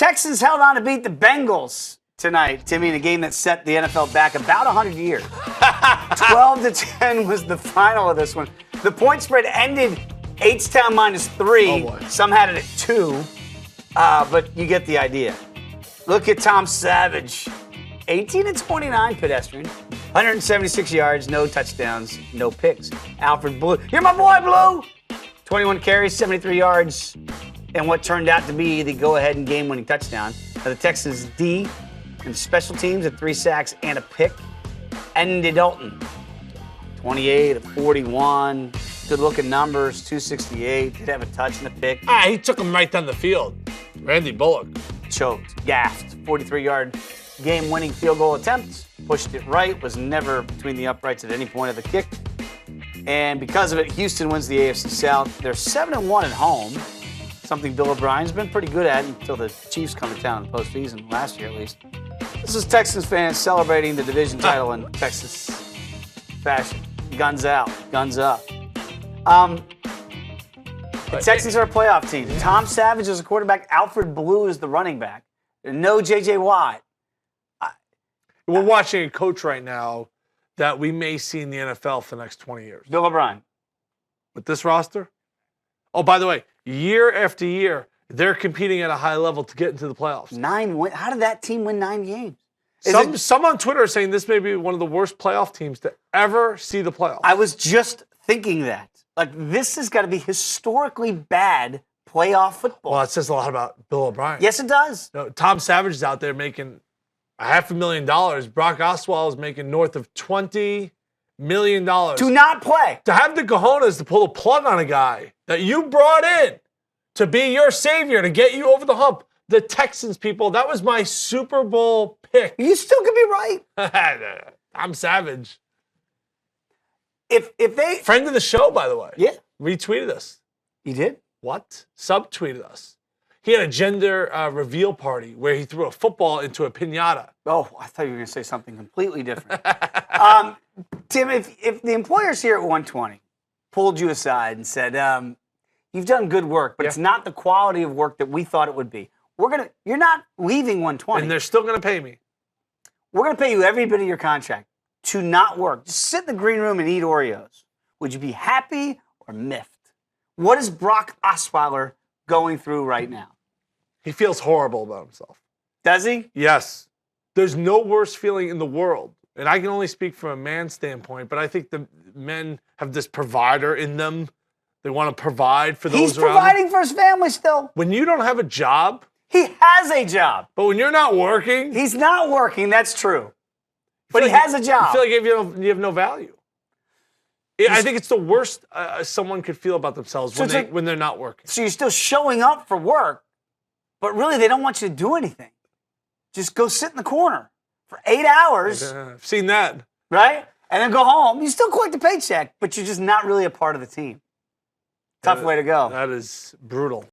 Texans held on to beat the Bengals tonight, Timmy, in a game that set the NFL back about 100 years. 12-10 was the final of this one. The point spread ended H-Town -3. Oh boy. Some had it at 2, but you get the idea. Look at Tom Savage. 18-29 pedestrian. 176 yards, no touchdowns, no picks. Alfred Blue. You're my boy, Blue! 21 carries, 73 yards, and what turned out to be the go-ahead and game-winning touchdown. The Texans D and special teams had 3 sacks and a pick. Andy Dalton, 28 of 41. Good-looking numbers, 268. Did have a touch and a pick. He took him right down the field. Randy Bullock. Choked, gaffed. 43-yard game-winning field goal attempt. Pushed it right, was never between the uprights at any point of the kick. And because of it, Houston wins the AFC South. They're 7-1 at home, something Bill O'Brien's been pretty good at until the Chiefs come to town in the postseason, last year at least. This is Texans fans celebrating the division title in Texas fashion. Guns out, guns up. The Texans are a playoff team. Tom Savage is the quarterback. Alfred Blue is the running back. No J.J. Watt. We're watching a coach right now that we may see in the NFL for the next 20 years. Bill O'Brien. With this roster? Oh, by the way, year after year, they're competing at a high level to get into the playoffs. 9 wins. How did that team win 9 games? Some on Twitter are saying this may be one of the worst playoff teams to ever see the playoffs. I was just thinking that. Like, this has got to be historically bad playoff football. Well, it says a lot about Bill O'Brien. Yes, it does. No, Tom Savage is out there making $500,000. Brock Osweiler is making north of $20 million. To not play. To have the cojones to pull a plug on a guy that you brought in to be your savior, to get you over the hump. The Texans, people, that was my Super Bowl pick. You still could be right. I'm Savage. If they... Friend of the show, by the way. Yeah. Retweeted us. He did? What? Subtweeted us. He had a gender reveal party where he threw a football into a piñata. Oh, I thought you were going to say something completely different. Tim, if the employers here at 120 pulled you aside and said, you've done good work, but it's not the quality of work that we thought it would be. You're not leaving 120. And they're still going to pay me. We're going to pay you every bit of your contract to not work. Just sit in the green room and eat Oreos. Would you be happy or miffed? What is Brock Osweiler going through right now? He feels horrible about himself. Does he? Yes. There's no worse feeling in the world. And I can only speak from a man's standpoint, but I think the men have this provider in them. They want to provide for those around them. He's providing for his family still. When you don't have a job. He has a job. But when you're not working. He's not working, that's true. But he has a job. I feel like you have no value. I think it's the worst someone could feel about themselves when they're not working. So you're still showing up for work, but really they don't want you to do anything. Just go sit in the corner for 8 hours. I've seen that. Right? And then go home. You still collect the paycheck, but you're just not really a part of the team. Tough way to go. That is brutal.